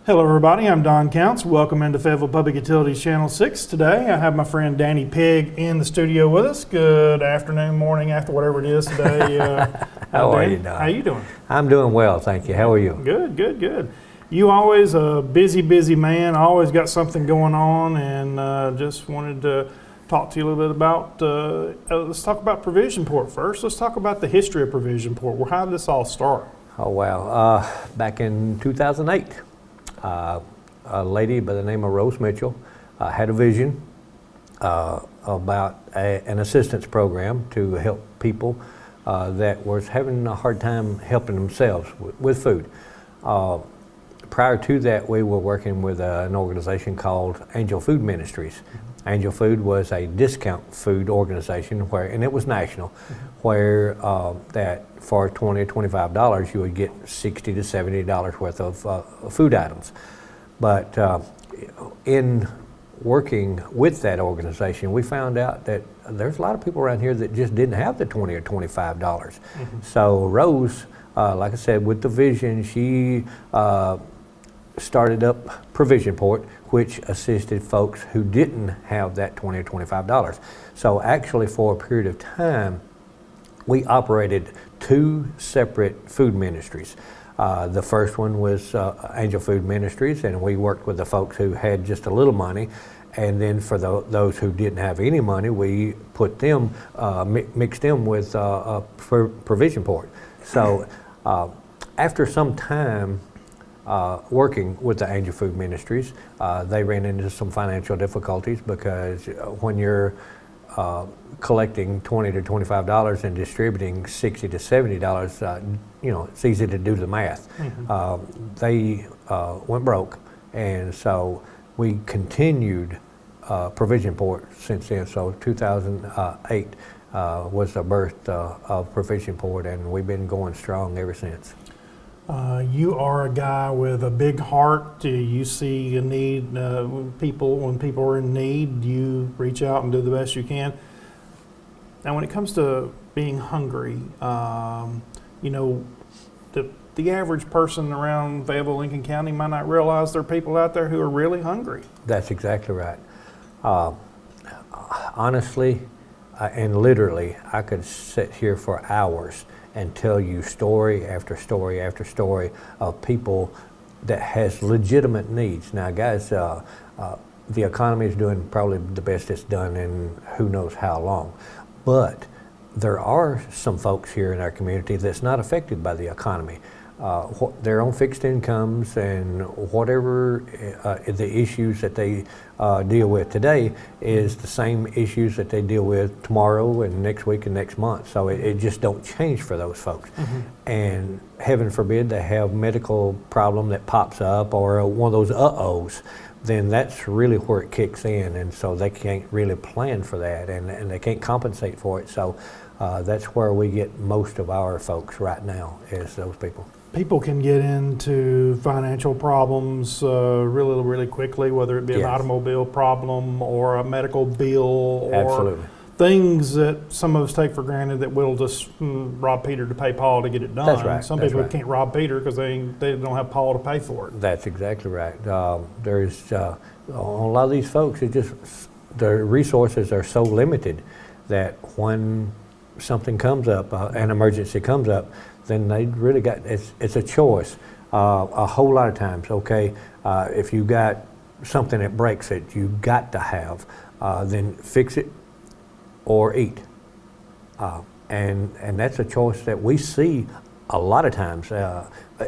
Hello everybody, I'm Don Counts. Welcome into Fayetteville Public Utilities Channel 6. Today I have my friend Danny Pigg in the studio with us. Good afternoon, morning, after whatever it is today. How are you, Don? How you doing? I'm doing well, thank you. How are you? Good, good, good. You always a busy man, always got something going on, and just wanted to talk to you a little bit about, let's talk about Provisionport first. Let's talk about the history of Provisionport. Well, how did this all start? Oh, wow. Back in 2008. A lady by the name of Rose Mitchell had a vision about an assistance program to help people that was having a hard time helping themselves with food. Prior to that, we were working with an organization called Angel Food Ministries. Angel Food was a discount food organization and it was national, where that for $20 or $25 you would get $60 to $70 worth of food items. But in working with that organization, we found out that there's a lot of people around here that just didn't have the $20 or $25. So Rose, like I said, with the vision, she started up Provisionport, which assisted folks who didn't have that $20 or $25. So actually, for a period of time, we operated two separate food ministries. The first one was Angel Food Ministries, and we worked with the folks who had just a little money. And then for those who didn't have any money, we put them, mixed them with Provisionport. So after some time working with the Angel Food Ministries, they ran into some financial difficulties because when you're collecting $20 to $25 and distributing $60 to $70, it's easy to do the math. They went broke, and so we continued Provisionport since then. So 2008 was the birth of Provisionport, and we've been going strong ever since. You are a guy with a big heart. Do you see a need? When people are in need, you reach out and do the best you can. Now, when it comes to being hungry, the average person around Fayetteville, Lincoln County might not realize there are people out there who are really hungry. That's exactly right. Honestly, and literally, I could sit here for hours and tell you story after story after story of people that has legitimate needs. Now, guys, the economy is doing probably the best it's done in who knows how long, but there are some folks here in our community that's not affected by the economy. Their own fixed incomes and whatever the issues that they deal with today is the same issues that they deal with tomorrow and next week and next month. So it just don't change for those folks. And heaven forbid they have medical problem that pops up or one of those uh-ohs, then that's really where it kicks in. And so they can't really plan for that, and they can't compensate for it. So that's where we get most of our folks right now, is those people. People can get into financial problems really quickly, whether it be an automobile problem or a medical bill or things that some of us take for granted that we'll just rob Peter to pay Paul to get it done. That's right. Some people can't rob Peter because they don't have Paul to pay for it. That's exactly right. There's a lot of these folks, their resources are so limited that when something comes up, an emergency comes up, then they really got, it's a choice. A whole lot of times, okay, if you got something that breaks that you got to have, then fix it or eat. And that's a choice that we see a lot of times,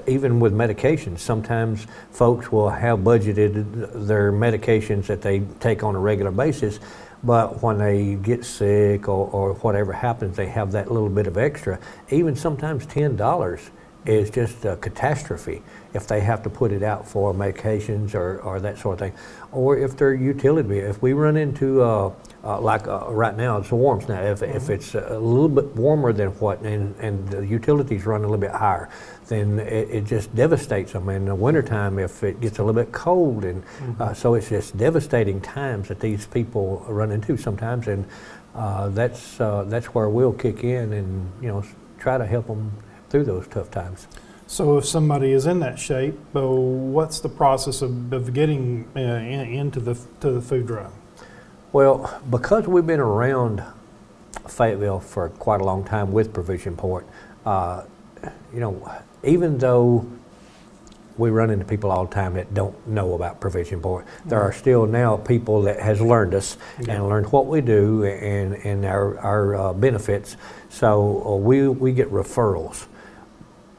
even with medications. Sometimes folks will have budgeted their medications that they take on a regular basis, but when they get sick or whatever happens, they have that little bit of extra. Even sometimes $10 is just a catastrophe if they have to put it out for medications or that sort of thing. Or if they're utility, if we run into, right now, it's warm now, if it's a little bit warmer than and the utilities run a little bit higher, then it just devastates them. In the wintertime, if it gets a little bit cold, and so it's just devastating times that these people run into sometimes, and that's where we'll kick in and try to help them through those tough times. So if somebody is in that shape, what's the process of getting into the food drive? Well, because we've been around Fayetteville for quite a long time with Provision Port, you know, even though we run into people all the time that don't know about Provision Port, there are still now people that has learned us and learned what we do and our benefits. So we get referrals.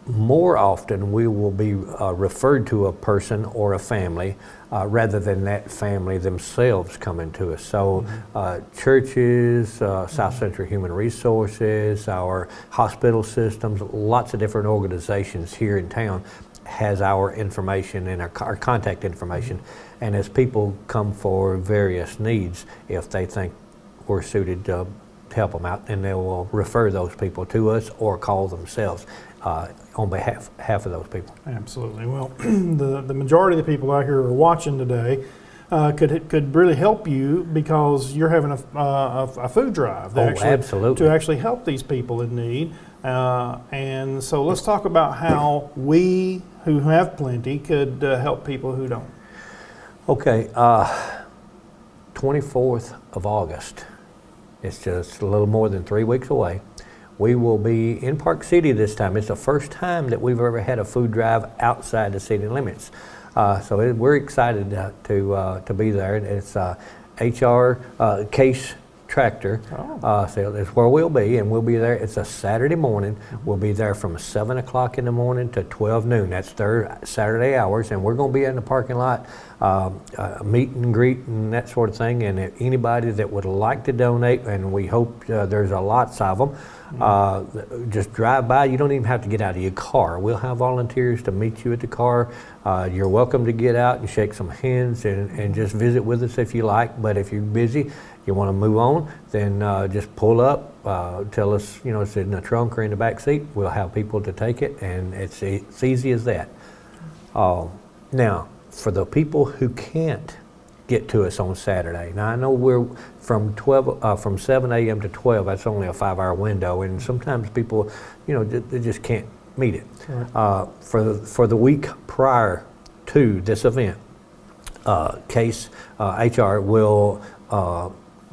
More often we will be referred to a person or a family rather than that family themselves coming to us. So churches, South Central Human Resources, our hospital systems, lots of different organizations here in town has our information and our contact information. And as people come for various needs, if they think we're suited to help them out, then they will refer those people to us or call themselves on behalf of those people. Absolutely. Well, the majority of the people out here who are watching today could really help you because you're having a food drive absolutely. to actually help these people in need. And so let's talk about how we who have plenty could help people who don't. Okay, 24th of August. It's just a little more than 3 weeks away. We will be in Park City this time. It's the first time that we've ever had a food drive outside the city limits. So we're excited to be there. It's HR Case Tractor. So that's where we'll be, and we'll be there. It's a Saturday morning. We'll be there from 7 o'clock in the morning to 12 noon. That's their Saturday hours, and we're going to be in the parking lot, meet and greet and that sort of thing. And if anybody that would like to donate, and we hope there's a lots of them, just drive by. You don't even have to get out of your car. We'll have volunteers to meet you at the car. You're welcome to get out and shake some hands and just visit with us if you like. But if you're busy, you want to move on, then just pull up, tell us, you know, it's in the trunk or in the back seat. We'll have people to take it, and it's easy as that. Now, for the people who can't get to us on Saturday, now I know we're from 7 a.m. to 12. That's only a 5-hour window, and sometimes people, you know, they just can't meet it. Right. For the week prior to this event, Case HR will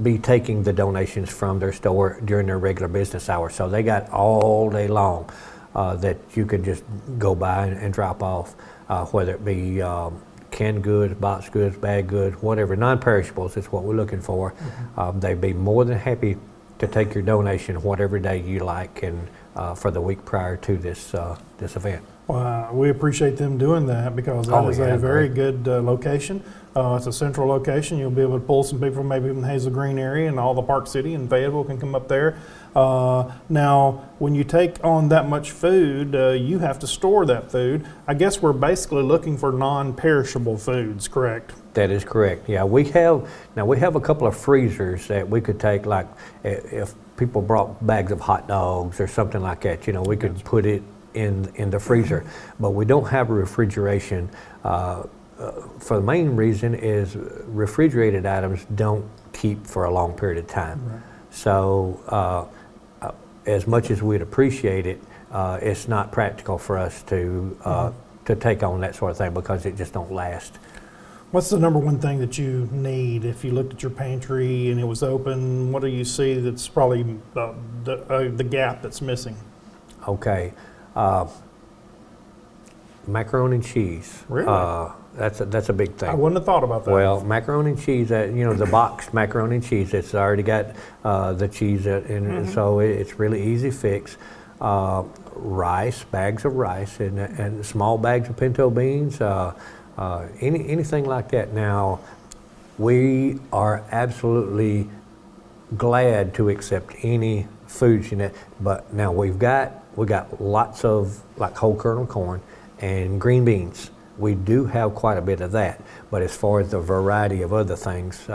be taking the donations from their store during their regular business hours. So they got all day long that you can just go by and drop off, whether it be canned goods, box goods, bag goods, whatever, non-perishables is what we're looking for. They'd be more than happy to take your donation whatever day you like, and for the week prior to this event. Well, we appreciate them doing that because that is a very good location. It's a central location. You'll be able to pull some people from maybe from the Hazel Green area, and all the Park City and Fayetteville can come up there. Now, when you take on that much food, you have to store that food. I guess we're basically looking for non-perishable foods, correct? That is correct. Yeah, we have a couple of freezers that we could take, like if people brought bags of hot dogs or something like that, you know, we could put it in the freezer. But we don't have a refrigeration. For the main reason is refrigerated items don't keep for a long period of time. Right. So as much as we'd appreciate it, it's not practical for us to take on that sort of thing because it just don't last. What's the number one thing that you need if you looked at your pantry and it was open? What do you see that's probably the gap that's missing? Okay, macaroni and cheese. Really? That's a big thing. I wouldn't have thought about that. Well, macaroni and cheese, you know, the boxed macaroni and cheese, it's already got the cheese in it, so it's really easy fix. Rice, bags of rice, and small bags of pinto beans, anything like that. Now, we are absolutely glad to accept any foods in it, but now we got lots of like whole kernel corn and green beans. We do have quite a bit of that, but as far as the variety of other things,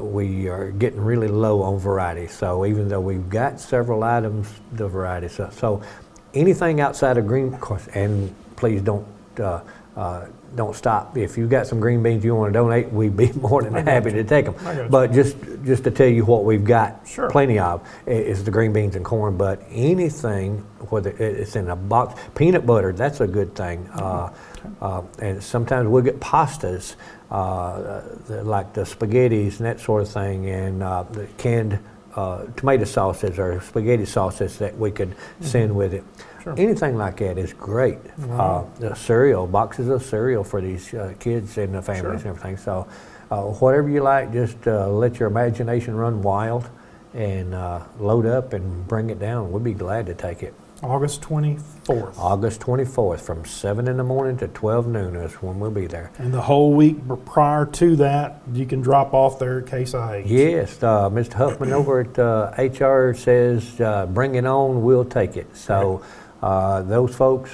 we are getting really low on variety. So even though we've got several items, the variety. So anything outside of green, of course, and please don't don't stop. If you've got some green beans you want to donate, we'd be more than happy to take them. But just to tell you what we've got plenty of is the green beans and corn, but anything, whether it's in a box, peanut butter, that's a good thing. And sometimes we'll get pastas, like the spaghettis and that sort of thing, and the canned tomato sauces or spaghetti sauces that we could send with it. Anything like that is great. The cereal, boxes of cereal for these kids and the families and everything. So whatever you like, just let your imagination run wild and load up and bring it down. We'd be glad to take it. August 24th. August 24th from 7 in the morning to 12 noon is when we'll be there. And the whole week prior to that, you can drop off there at Case IH. Yes, Mr. Huffman over at HR says, bring it on, we'll take it. So those folks,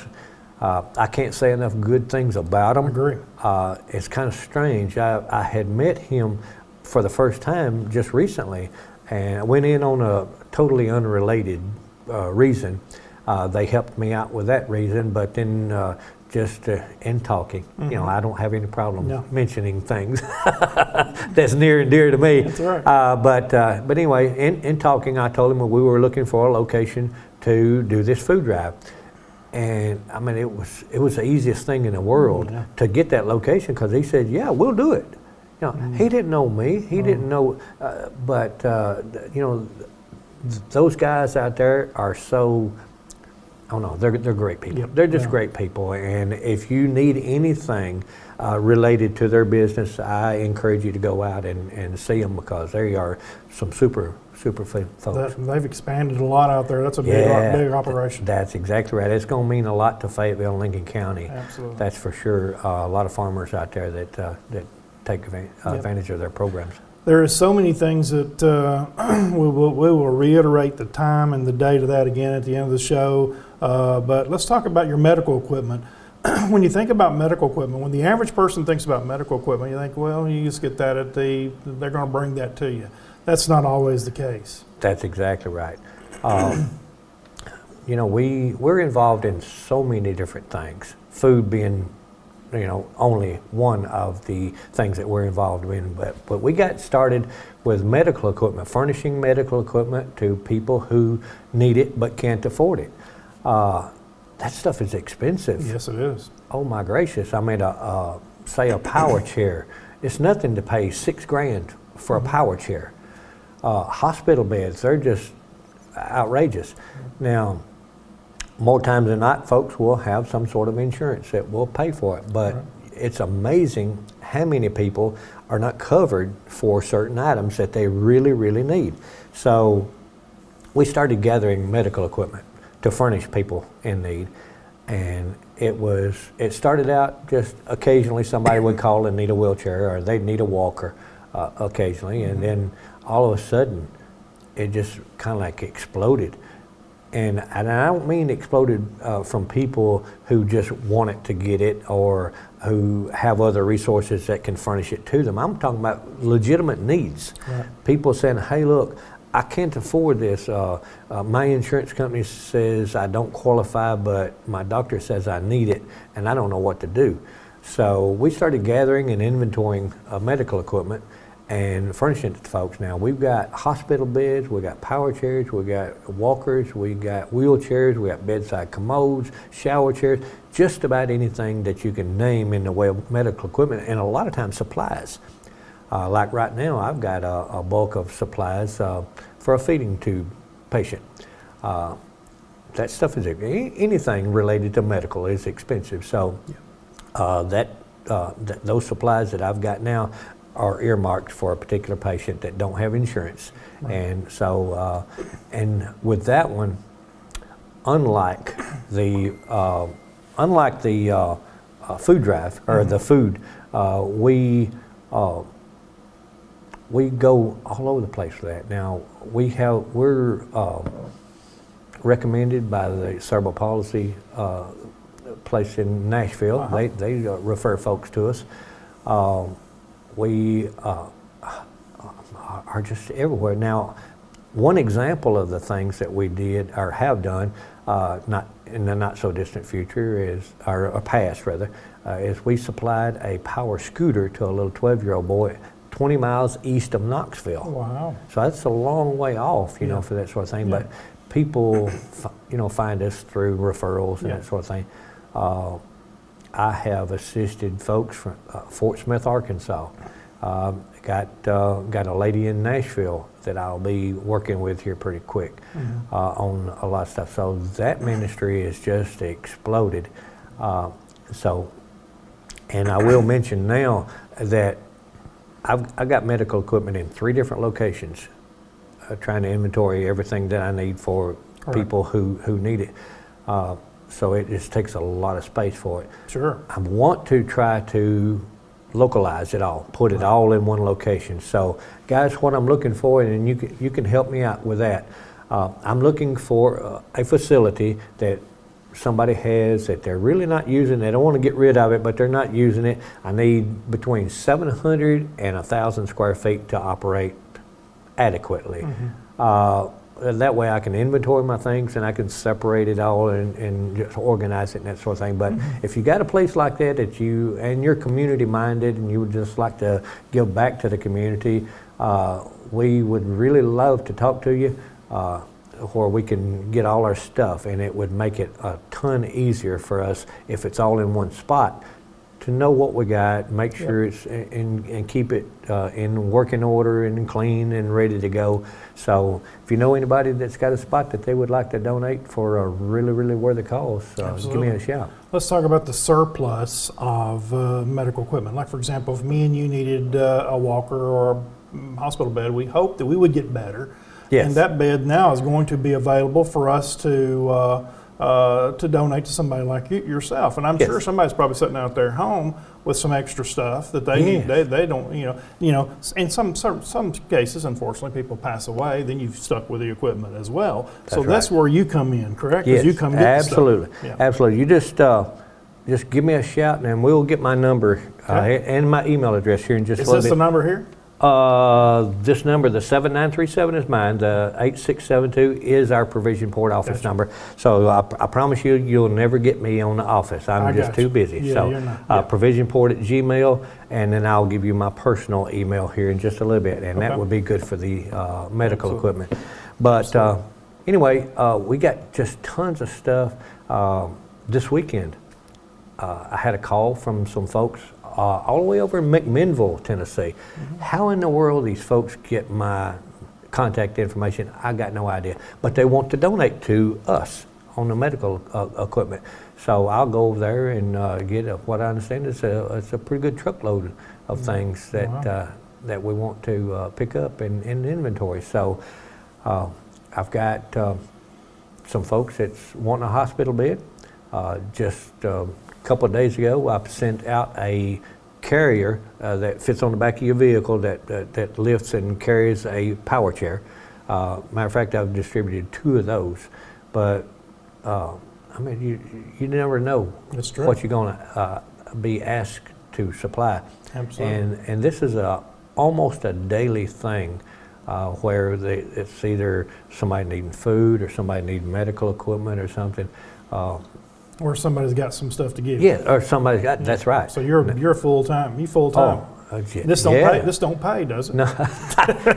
I can't say enough good things about them. I agree. It's kind of strange. I had met him for the first time just recently, and I went in on a totally unrelated reason. They helped me out with that reason, but then just in talking, you know, I don't have any problem mentioning things that's near and dear to me. That's right. But anyway, in talking, I told him we were looking for a location to do this food drive, and I mean it was the easiest thing in the world to get that location, because he said, "Yeah, we'll do it." You know, he didn't know me, he didn't know, but you know, those guys out there are so. Oh no, they're great people. They're just great people, and if you need anything related to their business, I encourage you to go out and see them, because they are some super folks. They've expanded a lot out there. That's a big operation. That's exactly right. It's going to mean a lot to Fayetteville and Lincoln County. Absolutely. That's for sure. A lot of farmers out there that take advantage of their programs. There are so many things that we will reiterate the time and the date of that again at the end of the show. But let's talk about your medical equipment. When you think about medical equipment, when the average person thinks about medical equipment, you think, well, you just get that they're going to bring that to you. That's not always the case. That's exactly right. You know, we're involved in so many different things, food being, you know, only one of the things that we're involved in, but we got started with medical equipment, furnishing medical equipment to people who need it but can't afford it. That stuff is expensive. Yes, it is. Oh my gracious! I mean, say a power chair. It's nothing to pay $6 grand for a power chair. Hospital beds, they're just outrageous. Now, more times than not, folks will have some sort of insurance that will pay for it, but it's amazing how many people are not covered for certain items that they really, really need. So we started gathering medical equipment to furnish people in need, and it started out just occasionally somebody would call and need a wheelchair, or they'd need a walker occasionally, and then all of a sudden it just kind of like exploded. And I don't mean exploded from people who just want it to get it or who have other resources that can furnish it to them. I'm talking about legitimate needs. Right. People saying, hey, look, I can't afford this. My insurance company says I don't qualify, but my doctor says I need it, and I don't know what to do. So we started gathering and inventorying medical equipment and furnishing it to folks. Now we've got hospital beds, we got power chairs, we got walkers, we got wheelchairs, we got bedside commodes, shower chairs, just about anything that you can name in the way of medical equipment, and a lot of times supplies. Like right now, I've got a bulk of supplies for a feeding tube patient. That stuff is anything related to medical is expensive. So those supplies that I've got now are earmarked for a particular patient that don't have insurance. Right. And so, and with that one, unlike the food drive or the food, we go all over the place for that. Now we're recommended by the cerebral palsy place in Nashville. They refer folks to us. We are just everywhere. Now, one example of the things that we did or have done, not in the not so distant future is, or past rather, is we supplied a power scooter to a little 12-year-old boy 20 miles east of Knoxville. Wow. So that's a long way off, you know, for that sort of thing. But people, find us through referrals and that sort of thing. I have assisted folks from Fort Smith, Arkansas. Got a lady in Nashville that I'll be working with here pretty quick on a lot of stuff. So that ministry has just exploded. And I will mention now that I've got medical equipment in 3 different locations, trying to inventory everything that I need for people who need it. So it just takes a lot of space for it. Sure. I want to try to localize it all, put it all in one location. So guys, what I'm looking for, and you can help me out with that, I'm looking for a facility that somebody has that they're really not using. They don't want to get rid of it, but they're not using it. I need between 700 and 1,000 square feet to operate adequately. That way I can inventory my things and I can separate it all and just organize it and that sort of thing. But if you got a place like that and you're community minded and you would just like to give back to the community, we would really love to talk to you where we can get all our stuff, and it would make it a ton easier for us if it's all in one spot to know what we got, make sure it's and keep it in working order and clean and ready to go. So if you know anybody that's got a spot that they would like to donate for a really, really worthy cause, give me a shout. Let's talk about the surplus of medical equipment. Like, for example, if me and you needed a walker or a hospital bed, we hope that we would get better. Yes. And that bed now is going to be available for us to donate to somebody like yourself. And I'm sure somebody's probably sitting out there home with some extra stuff that they need. They don't, in some cases, unfortunately, people pass away. Then you've stuck with the equipment as well. That's where you come in, correct? Yes, you come get absolutely, absolutely. You just give me a shout, and we'll get my number and my email address here in just a little bit. Is this the number here? This number, the 7937 is mine, the 8672 is our Provision Port office number. So I promise you, you'll never get me on the office. I'm just too busy. Yeah, so you're not. provisionport@gmail, and then I'll give you my personal email here in just a little bit, and that would be good for the medical equipment. But anyway, we got just tons of stuff. This weekend, I had a call from some folks all the way over in McMinnville, Tennessee. How in the world these folks get my contact information, I got no idea. But they want to donate to us on the medical equipment. So I'll go over there and get what I understand is it's a pretty good truckload of things that that we want to pick up in inventory. So I've got some folks that's wanting a hospital bed. Just a couple of days ago, I sent out a carrier that fits on the back of your vehicle that lifts and carries a power chair. Matter of fact, I've distributed 2 of those. But I mean, you never know what you're going to be asked to supply. Absolutely. And this is almost a daily thing. Where it's either somebody needing food or somebody needing medical equipment or something. Or somebody's got some stuff to give. Yeah, or somebody's got. That's right. So you're full time. You full time. This don't pay, does it? No,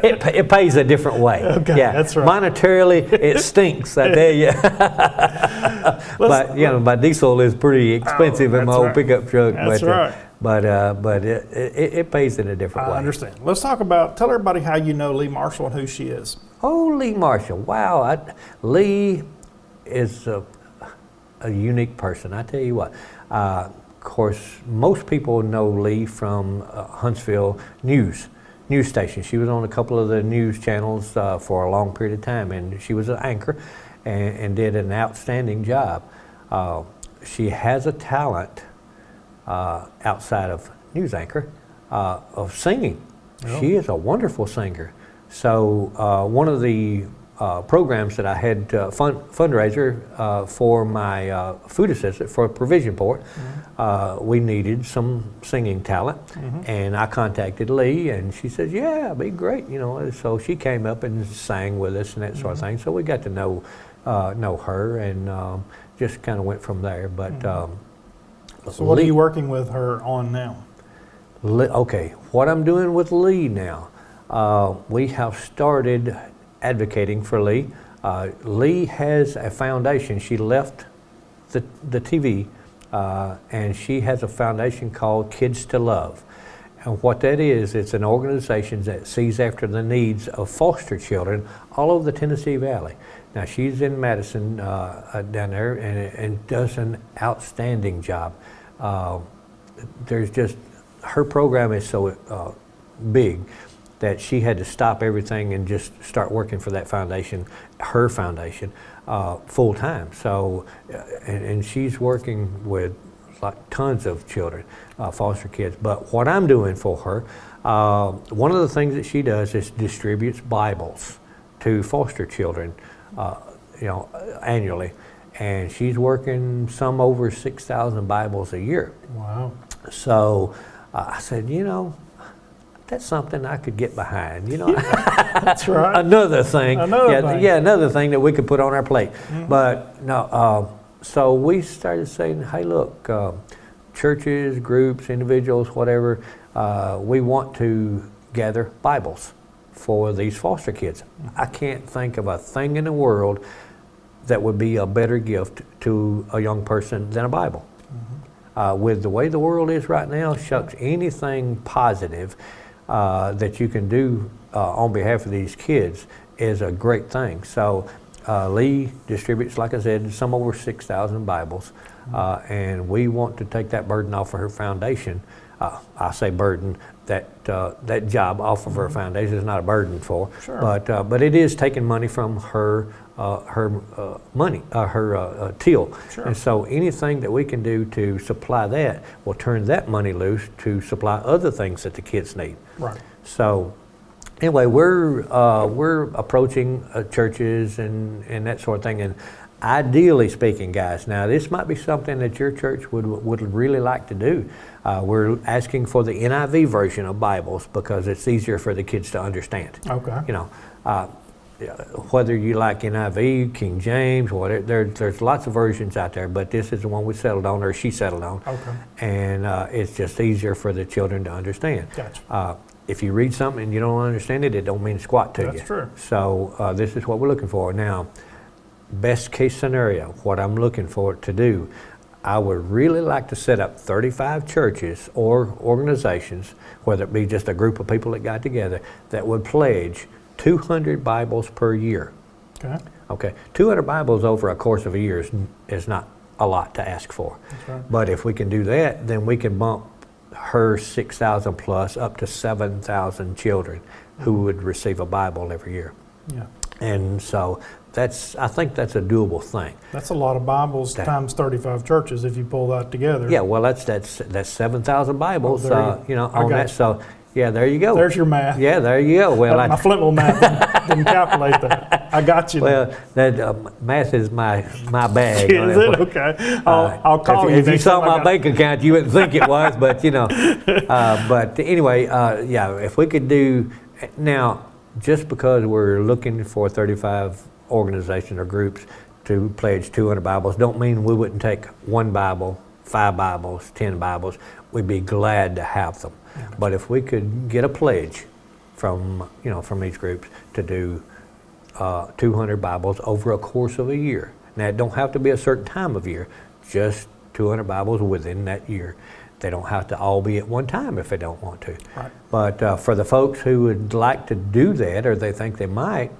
it pays a different way. Okay, that's right. Monetarily, it stinks. I tell you. But my diesel is pretty expensive in my old pickup truck. That's right. But it pays in a different way. I understand. Let's talk about. Tell everybody how you know Lee Marshall and who she is. Oh, Lee Marshall! Wow, Lee is a unique person. I tell you what. Of course, most people know Lee from Huntsville news station. She was on a couple of the news channels for a long period of time, and she was an anchor and did an outstanding job. She has a talent outside of news anchor of singing. Oh. She is a wonderful singer. So one of the programs that I had fundraiser for my food assistant for Provision Port. We needed some singing talent, and I contacted Lee, and she said, "Yeah, it'd be great," So she came up and sang with us and that sort of thing. So we got to know her, and just kind of went from there. But so what are you working with her on now? Okay, what I'm doing with Lee now, we have started advocating for Lee. Lee has a foundation. She left the TV, and she has a foundation called Kids to Love. And what that is, it's an organization that sees after the needs of foster children all over the Tennessee Valley. Now, she's in Madison down there and does an outstanding job. Her program is so big that she had to stop everything and just start working for that foundation, her foundation, full time. So, and she's working with like tons of children, foster kids. But what I'm doing for her, one of the things that she does is distributes Bibles to foster children, annually. And she's working some over 6,000 Bibles a year. Wow. So I said, that's something I could get behind. That's right. Another thing. Another thing that we could put on our plate. Mm-hmm. But no, so we started saying, hey, look, churches, groups, individuals, whatever, we want to gather Bibles for these foster kids. I can't think of a thing in the world that would be a better gift to a young person than a Bible. Mm-hmm. With the way the world is right now, shucks, anything positive that you can do on behalf of these kids is a great thing. So Lee distributes, like I said, some over 6,000 Bibles, and we want to take that burden off of her foundation. I say burden, that job off of her foundation is not a burden for, sure. But it is taking money from her till. Sure. And so anything that we can do to supply that will turn that money loose to supply other things that the kids need. Right. So anyway, we're approaching churches and that sort of thing. And ideally speaking, guys, now this might be something that your church would really like to do. We're asking for the NIV version of Bibles because it's easier for the kids to understand. Okay. Whether you like NIV, King James, whatever, there's lots of versions out there, but this is the one we settled on, or she settled on. Okay. And it's just easier for the children to understand. Gotcha. If you read something and you don't understand it, it don't mean squat to you. That's true. So this is what we're looking for. Now, best case scenario, what I'm looking for it to do, I would really like to set up 35 churches or organizations, whether it be just a group of people that got together, that would pledge 200 Bibles per year. Okay. 200 Bibles over a course of a year is not a lot to ask for. That's right. But if we can do that, then we can bump her 6,000 plus up to 7,000 children who would receive a Bible every year. Yeah. And so I think that's a doable thing. That's a lot of Bibles times 35 churches if you pull that together. Yeah, well, that's 7,000 Bibles, on that. So, yeah, there you go. There's your math. Yeah, there you go. Well, my Flintville math didn't calculate that. I got you. Well, that math is my bag. Is it? Okay. I'll call you. If you saw my bank account, you wouldn't think it was, but But anyway, if we could do now, just because we're looking for 35 organizations or groups to pledge 200 Bibles, don't mean we wouldn't take one Bible, 5 Bibles, 10 Bibles. We'd be glad to have them. But if we could get a pledge from these groups to do 200 Bibles over a course of a year. Now, it don't have to be a certain time of year, just 200 Bibles within that year. They don't have to all be at one time if they don't want to. Right. But for the folks who would like to do that, or they think they might,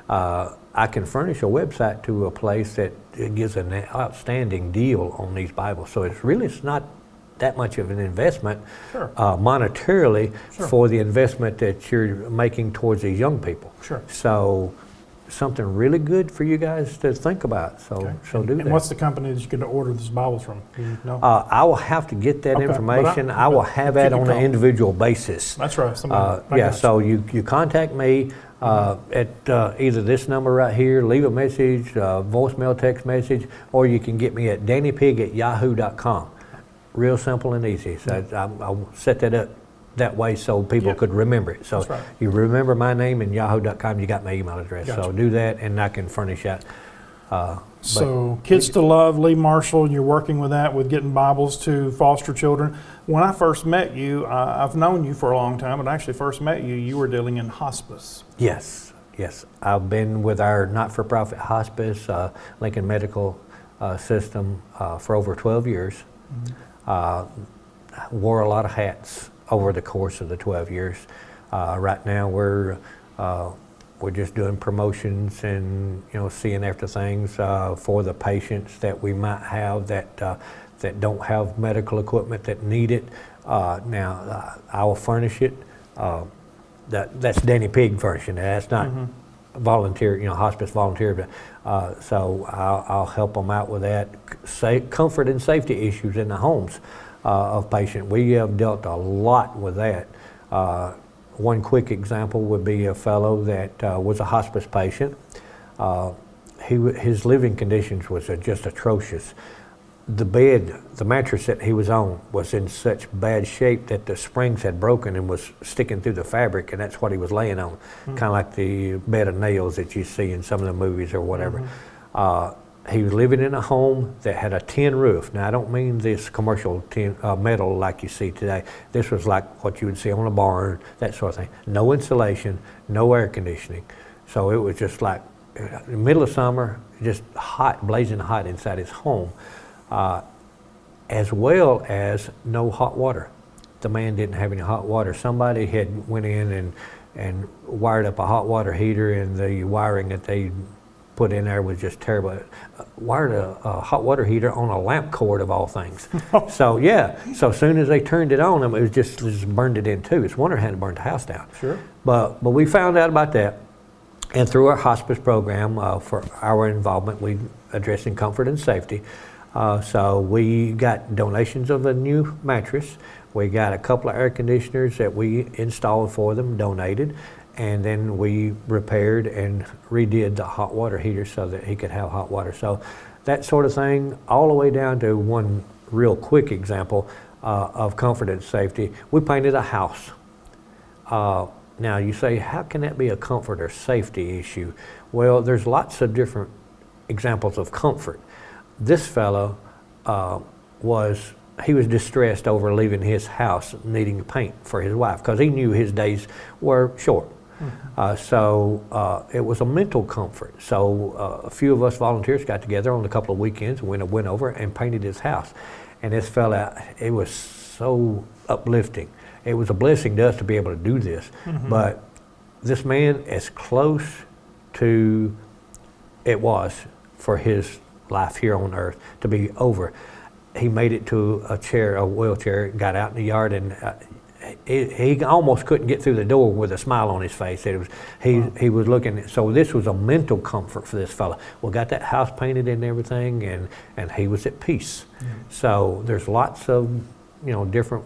I can furnish a website to a place that gives an outstanding deal on these Bibles. So it's not that much of an investment, sure. Monetarily, sure. for the investment that you're making towards these young people. Sure. So something really good for you guys to think about. So do that. And what's the company that you could order these Bibles from? Do you know? I will have to get that information. I will have that on an individual basis. That's right. So you contact me at either this number right here, leave a message, voicemail, text message, or you can get me at dannypigg@yahoo.com. Real simple and easy. So I'll set that up that way so people could remember it. So you remember my name and yahoo.com, you got my email address. Gotcha. So do that and I can furnish out So Kids to Love, Lee Marshall, and you're working with that, with getting Bibles to foster children. When I first met you, I've known you for a long time, but I actually first met you, you were dealing in hospice. Yes, yes. I've been with our not-for-profit hospice, Lincoln Medical System, for over 12 years. Wore a lot of hats over the course of the 12 years. Right now we're just doing promotions and seeing after things for the patients that we might have that don't have medical equipment that need it. Now I will furnish it. That's Danny Pigg furnishing it. That's not volunteer, hospice volunteer. So I'll help them out with that. Comfort and safety issues in the homes of patients. We have dealt a lot with that. One quick example would be a fellow that was a hospice patient. His living conditions was just atrocious. The bed, the mattress that he was on was in such bad shape that the springs had broken and was sticking through the fabric, and that's what he was laying on, kind of like the bed of nails that you see in some of the movies or whatever. He was living in a home that had a tin roof. Now, I don't mean this commercial tin, metal like you see today. This was like what you would see on a barn, that sort of thing. No insulation, no air conditioning. So it was just like in the middle of summer, just hot, blazing hot inside his home, as well as no hot water. The man didn't have any hot water. Somebody had went in and wired up a hot water heater, and the wiring that they put in there was just terrible. Wired a hot water heater on a lamp cord of all things. So yeah, so as soon as they turned it on, it was just burned it in two. It's wonder how it burned the house down. Sure. But we found out about that, and through our hospice program, for our involvement, we addressing comfort and safety. So we got donations of a new mattress. We got a couple of air conditioners that we installed for them, donated. And then we repaired and redid the hot water heater so that he could have hot water. So that sort of thing, all the way down to one real quick example of comfort and safety. We painted a house. Now you say, how can that be a comfort or safety issue? Well, there's lots of different examples of comfort. This fellow was distressed over leaving his house needing paint for his wife because he knew his days were short. So it was a mental comfort. So a few of us volunteers got together on a couple of weekends and went over and painted his house. And this fella, it was so uplifting. It was a blessing to us to be able to do this. But this man, as close to it was for his life here on earth to be over, he made it to a wheelchair, got out in the yard, and he almost couldn't get through the door with a smile on his face. He was looking. So this was a mental comfort for this fella. We got that house painted and everything, and he was at peace. So there's lots of different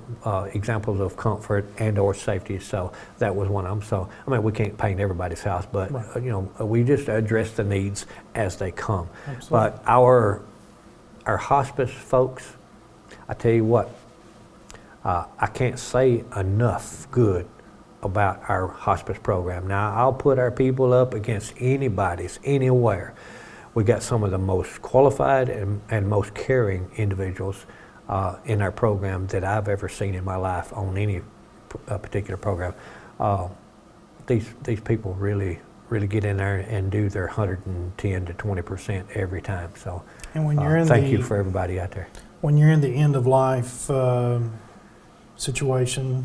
examples of comfort and or safety. So that was one of them. So I mean, we can't paint everybody's house, but we just address the needs as they come. Absolutely. But our hospice folks, I tell you what, I can't say enough good about our hospice program. Now, I'll put our people up against anybody's, anywhere. We got some of the most qualified and most caring individuals in our program that I've ever seen in my life on any particular program. These people really get in there and do their 110 to 20% every time. So, and when you're thank you for everybody out there. When you're in the end of life situation,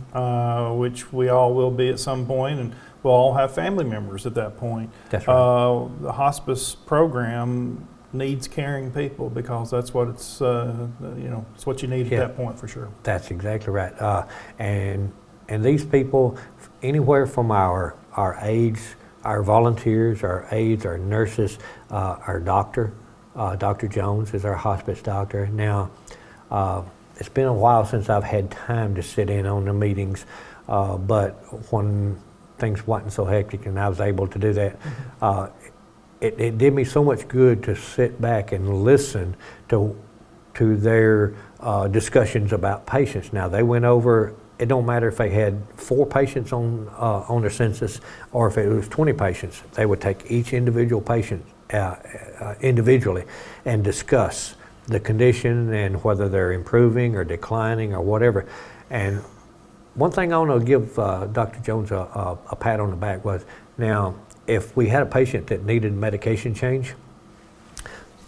which we all will be at some point, and we'll all have family members at that point. That's right. The hospice program needs caring people because that's what it's it's what you need at that point for sure. That's exactly right. And these people, anywhere from our aides, our volunteers, our aides, our nurses, our doctor, Dr. Jones is our hospice doctor. Now, it's been a while since I've had time to sit in on the meetings, but when things wasn't so hectic and I was able to do that, it did me so much good to sit back and listen to their discussions about patients. Now, they went over, it don't matter if they had 4 patients on their census or if it was 20 patients. They would take each individual patient individually and discuss the condition and whether they're improving or declining or whatever. And one thing I want to give Dr. Jones a pat on the back was, now, if we had a patient that needed medication change,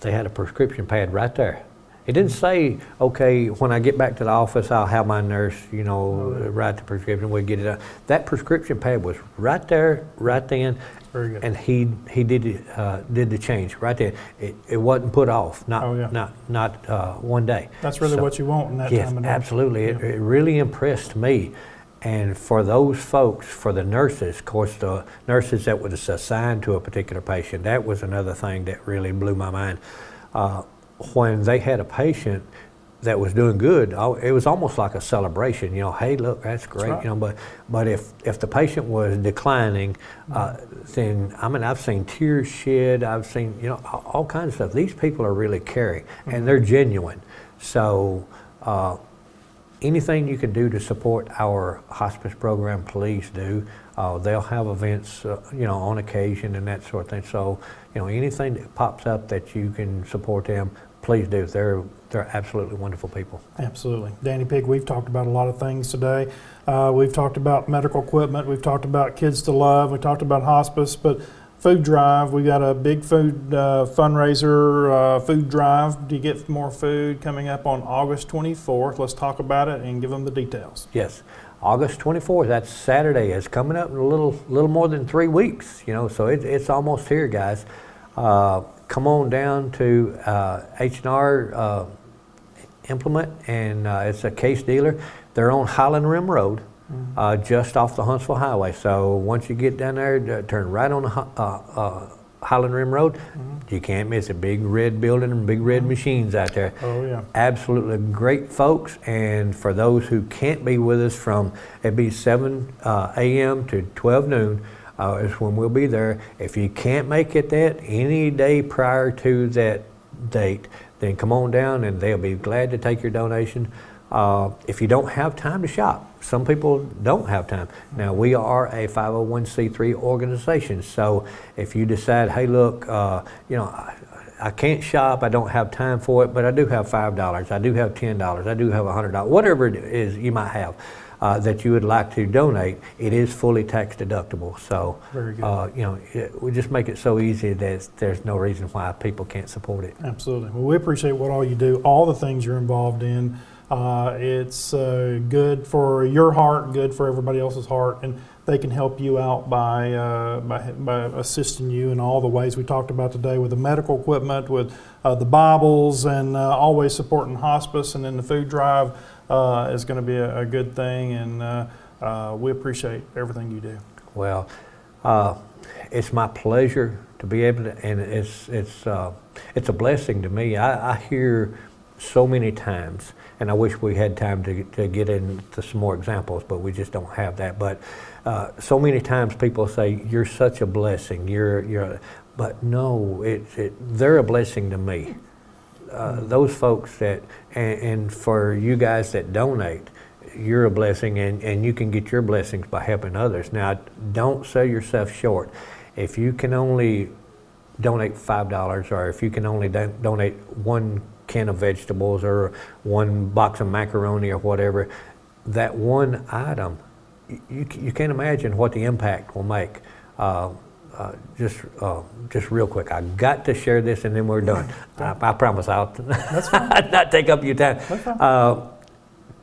they had a prescription pad right there. It didn't say, okay, when I get back to the office, I'll have my nurse, write the prescription, we'll get it out. That prescription pad was right there, right then. Very good. And he did the change right there. It wasn't put off, not one day. That's really what you want in that time of day. Absolutely. Yeah. It really impressed me. And for those folks, for the nurses, of course, the nurses that was assigned to a particular patient, that was another thing that really blew my mind. When they had a patient that was doing good, it was almost like a celebration. Hey, look, that's great. That's right. But if the patient was declining, then I've seen tears shed. I've seen all kinds of stuff. These people are really caring, and they're genuine. So anything you can do to support our hospice program, please do. They'll have events, on occasion and that sort of thing. So anything that pops up that you can support them, please do. They're absolutely wonderful people. Absolutely. Danny Pigg, we've talked about a lot of things today. We've talked about medical equipment. We've talked about Kids to Love. We talked about hospice, but food drive. We got a big food fundraiser, food drive to get more food coming up on August 24th. Let's talk about it and give them the details. Yes. August 24th, that's Saturday. It's coming up in a little more than 3 weeks, so it's almost here, guys. Come on down to H&R Implement, and it's a case dealer. They're on Highland Rim Road, just off the Huntsville Highway. So once you get down there, turn right on the Highland Rim Road. You can't miss it. Big red building and big red machines out there. Oh, yeah. Absolutely great folks. And for those who can't be with us it'd be 7 a.m. to 12 noon. Is when we'll be there. If you can't make it any day prior to that date, then come on down and they'll be glad to take your donation. If you don't have time to shop, some people don't have time. Now, we are a 501c3 organization, so if you decide, hey, look, I can't shop, I don't have time for it, but I do have $5, I do have $10, I do have $100, whatever it is you might have. That you would like to donate, it is fully tax deductible. So, very good. We just make it so easy that there's no reason why people can't support it. Absolutely. Well, we appreciate what all you do, all the things you're involved in. It's good for your heart, good for everybody else's heart, and they can help you out by assisting you in all the ways we talked about today with the medical equipment, with the Bibles, and always supporting hospice, and then the food drive. Is going to be a good thing, and we appreciate everything you do. Well, it's my pleasure to be able to, and it's a blessing to me. I hear so many times, and I wish we had time to get into some more examples, but we just don't have that. But so many times people say, "You're such a blessing." But no, they're a blessing to me. Those folks that, and for you guys that donate, you're a blessing, and you can get your blessings by helping others. Now, don't sell yourself short. If you can only donate $5, or if you can only donate 1 can of vegetables or 1 box of macaroni or whatever, that one item, you can't imagine what the impact will make. Just real quick, I got to share this and then we're done. I promise I'll not take up your time. That's fine.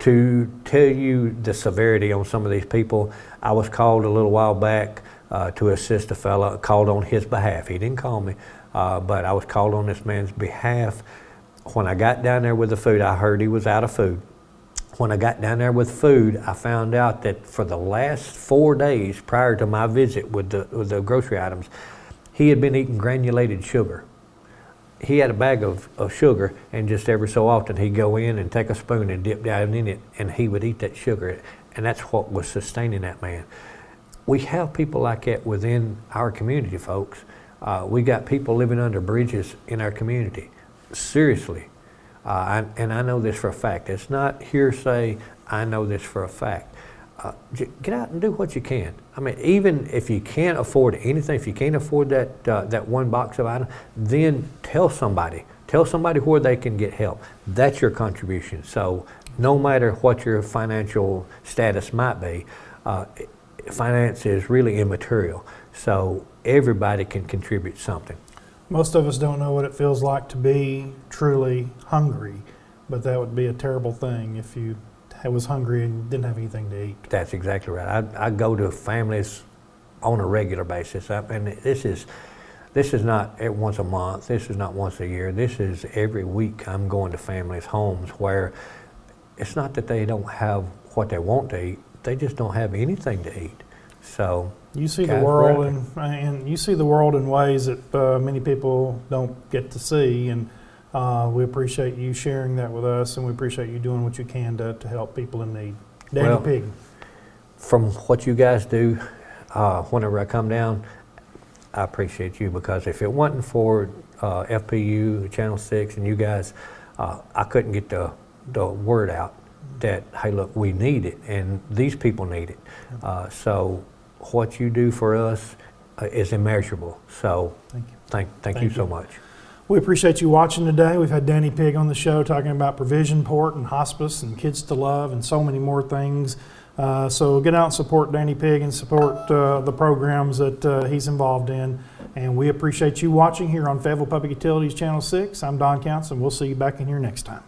To tell you the severity on some of these people, I was called a little while back to assist a fella, called on his behalf. He didn't call me, but I was called on this man's behalf. When I got down there with the food, I heard he was out of food. When I got down there with food, I found out that for the last 4 days prior to my visit with the grocery items, he had been eating granulated sugar. He had a bag of sugar, and just every so often he'd go in and take a spoon and dip down in it, and he would eat that sugar, and that's what was sustaining that man. We have people like that within our community, folks. We got people living under bridges in our community. Seriously. And I know this for a fact. It's not hearsay. I know this for a fact. get out and do what you can. I mean, even if you can't afford anything, if you can't afford that one box of items, then tell somebody where they can get help. That's your contribution. So no matter what your financial status might be, finance is really immaterial. So everybody can contribute something. Most of us don't know what it feels like to be truly hungry, but that would be a terrible thing if you was hungry and didn't have anything to eat. That's exactly right. I go to families on a regular basis, and this is not once a month. This is not once a year. This is every week. I'm going to families' homes where it's not that they don't have what they want to eat. They just don't have anything to eat. So you see the world, and you see the world in ways that many people don't get to see, and we appreciate you sharing that with us, and we appreciate you doing what you can to help people in need. Danny Pigg. From what you guys do, whenever I come down, I appreciate you, because if it wasn't for FPU, Channel 6, and you guys, I couldn't get the word out that, hey, look, we need it, and these people need it. So what you do for us is immeasurable. So thank you so much. We appreciate you watching today. We've had Danny Pigg on the show talking about provision port and hospice and Kids to Love and so many more things. So get out and support Danny Pigg and support the programs that he's involved in. And we appreciate you watching here on Fayetteville Public Utilities Channel 6. I'm Don Counts, and we'll see you back in here next time.